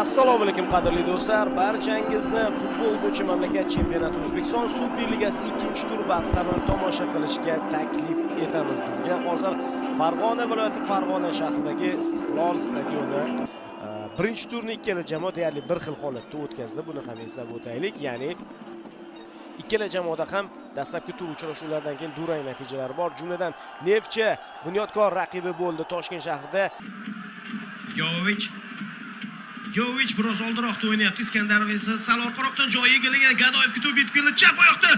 Assalomu alaykum qadrli do'stlar, barchangizni futbol bo'yicha mamlakat chempionati O'zbekiston Superligasi 2-tur bahslarini tomosha qilishga taklif etamiz. Bizga hozir Farg'ona viloyati Farg'ona shahridagi Istiqlol stadioni birinchi turni ikkala jamoa deyarli bir xil holatda o'tkazdi. Buni ham eslab o'taylik. Ya'ni ikkala jamoada ham dastlabki tur uchrashuvlaridan keyin durang natijalar bor. Jumladan Neftchi Bunyodkor raqibi bo'ldi Toshkent shahrida. Yovich biroz oldiroqda o'ynayapti. Iskandarov esa sal orqaroqdan joyi egallagan. Gadoyev kutib yetib keldi. Chap oyoqda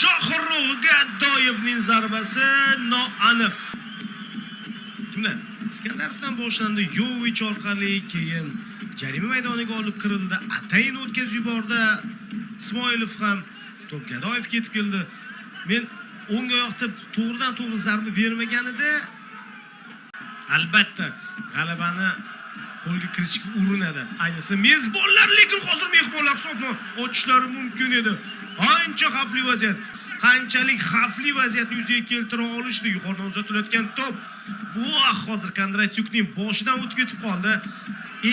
Shohruh Gadoyevning zarbasi noaniq. Kimlar? Iskandarovdan boshlandi. Yovich orqali keyin jarima maydoniga olib kirildi. Atayin o'tkazib yubordi. Ismoilov ham to'p Gadoyevga yetib keldi. Men o'ng oyoqda to'g'ridan-to'g'ri zarba bermaganida albatta g'alabani qo'lga kirishga urinadi. Ayniqsa mezbonlar, lekin hozir mehmonlar hisobni ochishlari mumkin edi. Ancha xavfli vaziyat. Qanchalik xavfli vaziyatni yuzaga keltira olishdi. Yuqoridan uzatilayotgan to'p. Bu hozir Kondratyukning boshidan o'tib ketib qoldi.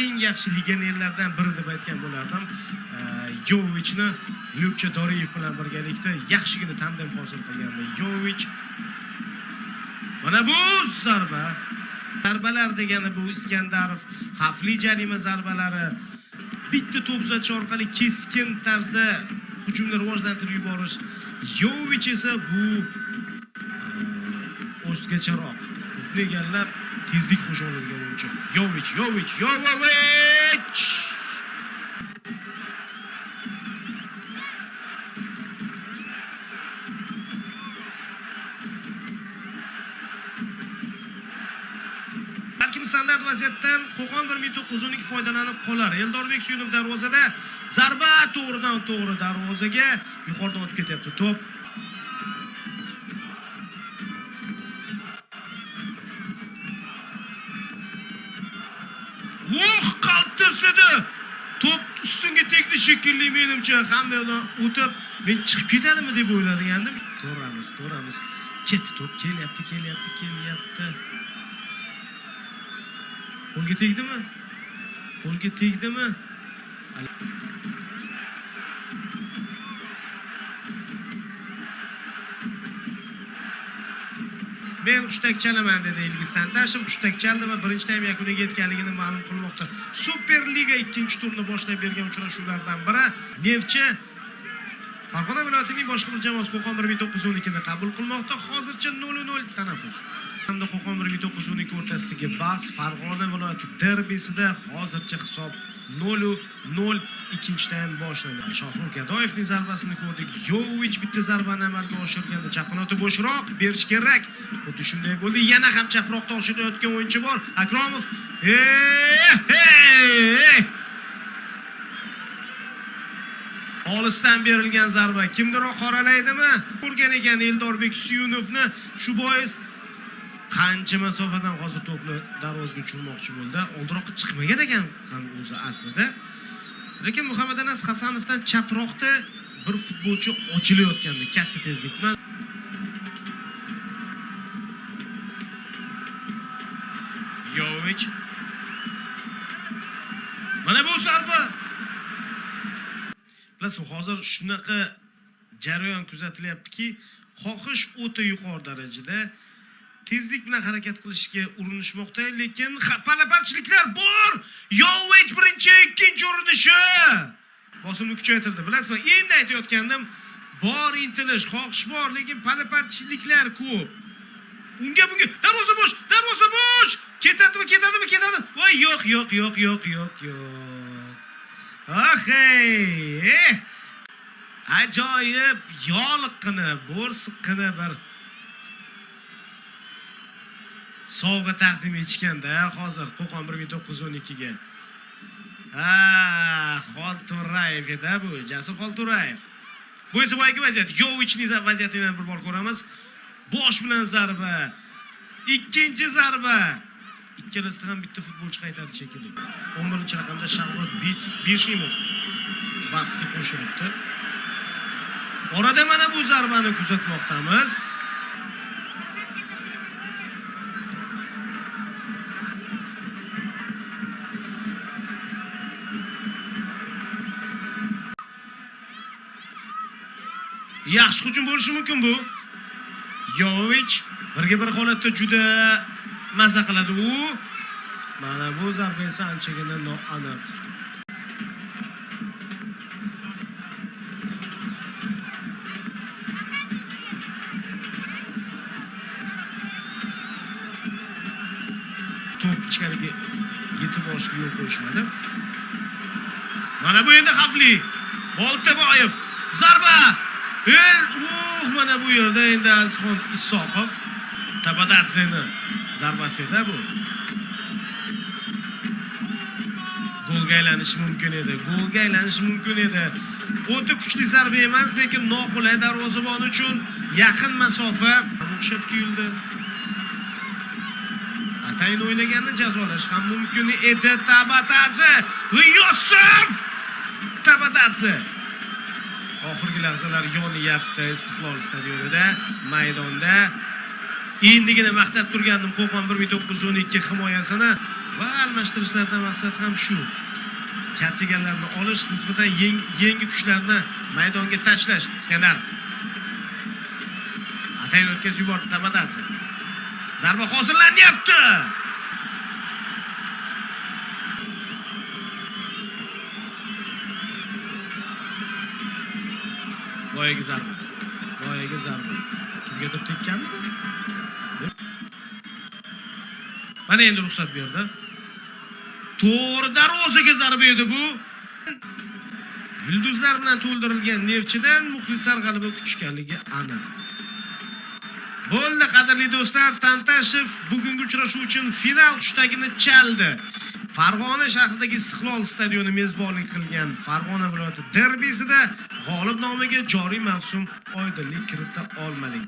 Eng yaxshi legionerlardan biri deb aytgan bo'lardim. Yovichni Lyukcha Doriyev bilan birgalikda yaxshigina tandem hosil qilgandi. Yovich mana bu zarba. Zarbalar degani bu Iskandarov xavfli jarima zarbalari, bitta to'p uzatish orqali keskin tarzda hujumni rivojlantirib yuborish. Yovich esa bu o'zgacharoq. To'pni egallab tezlik qo'sha oladigan o'yinchi. Yovich. Balkim standart vaziyatdan Qo'qon 1912 foydalanib qolar. Eldorbek Suyunov darvozada zarba to'g'ridan-to'g'ri darvozaga yuqoridan o'tib ketyapti to'p. Qaltirsidi. To'p ustunga tegdi shekilli, menimcha hammadan o'tib men chiqib ketadimi deb o'ylagandim. Ko'ramiz. Ketdi to'p, kelyapti. Qo'lga tegdimi? Men hushtak chalaman dedi Ilgiz Tantashev. Hushtak chaldi va birinchi taym yakuniga yetganligini ma'lum qilmoqda. Superliga 2-turni boshlab bergan uchrashuvlardan biri Neftchi Farg'ona viloyatining boshqa bir jamoasi Qo'qon 1912 ni qabul qilmoqda. Hozircha 0-0 tanaffus. Hamda Qo'qon 1912 o'rtasidagi bahs Farg'ona viloyati derbisida hozircha hisob 0-0. Ikkinchi taym boshlandi. Shohruh Gadoyevning zarbasini ko'rdik. Yovich bitta zarbani amalga oshirganda chap qanoti bo'shroq berish kerak. Xuddi shunday bo'ldi. Yana ham chaproqda oshilayotgan o'yinchi bor. Akromov. Olisdan berilgan zarba kimdir qoralaydimi? Ko'rgan ekan Eldorbek Suyunovni. Shu bois qancha masofadan hozir to'pni darvozaga tushirmoqchi bo'ldi. Oldiroqqa chiqmagan ekan ham o'zi aslida. Lekin Muhammadanas Hasanovdan chaproqda bir futbolchi ochilayotgandi katta tezlik bilan. Yovich. Mana bu zarba. Bilasizmi, hozir shunaqa jarayon kuzatilyaptiki, xohish o'ta yuqori darajada tezlik bilan harakat qilishga urinishmoqda, lekin palaparchiliklar bor. Yovich birinchi, ikkinchi urinishi. Bosimni kuchaytirdi. Bilasizmi, endi aytayotgandim, bor intilish, xohish bor, lekin palaparchiliklar ko'p. Bunga darvoza bo'sh. Ketadimi? Voy, yo'q. Ahey. Ajoyib, yoliqqina, bo'rsiqqina bir sovg'a taqdim etishganda hozir Qo'qon 1912 ga. Xolturayev edi bu, Jasur Xolturayev. Bu esa boyagi vaziyat. Yovichning vaziyatini bir bor ko'ramiz. Bosh bilan zarba. Ikkinchi zarba. Ikkalasida ham bitta futbolchi qaytardi shekilli. 11-raqamda Shahzod Beshimov bahsga qo'shilibdi. Orada mana bu zarbani kuzatmoqdamiz. Yaxshi hujum bo'lishi mumkin bu. Yovich birga bir holatda juda maza qiladi u. Mana bu zarba esa anchagina noaniq. Top ichkariga yetib borishga yo'l qo'yishmadi. Mana bu endi xavfli. Boltaboyev zarba. Mana bu yerda endi Azizxon Isoqov Tabatatseni zarbasi edi bu. Golga aylanishi mumkin edi. Golga aylanishi mumkin edi. O'ta kuchli zarba emas, lekin noqulay darvozabon uchun yaqin masofa o'xshab tuyuldi. Atayin o'ynaganda jazolash ham mumkin edi. Tabatatsi, Yosif Tabatatsi. Oxirgi lahzalar yonyapti Istiqlol stadionida, maydonda. Endigina maqtab turgandim Qo'qon 1912 himoyasini va almashtirishlardan maqsad ham shu. Charchaganlarni olish, nisbatan yangi kuchlarni maydonga tashlash. Iskandarov. Atayin o'tkazib yubordi Tabatatsi. Zarba hozirlanyapti. Boyaga zarba. Kimgadir tekkanmi? Mana endi ruxsat berdi. To'g'ri darvozaga zarba edi bu. Yulduzlar bilan to'ldirilgan Neftchidan muxlislar g'alaba kutishganligi aniq. Bo'ldi qadrli do'stlar, Tantashev bugungi uchrashuv uchun final hushtakini chaldi. Farg'ona shahridagi Istiqlol stadioni mezbonlik qilgan Farg'ona viloyati derbisida g'olib nomiga joriy mavsum oydinlik kirita olmadik.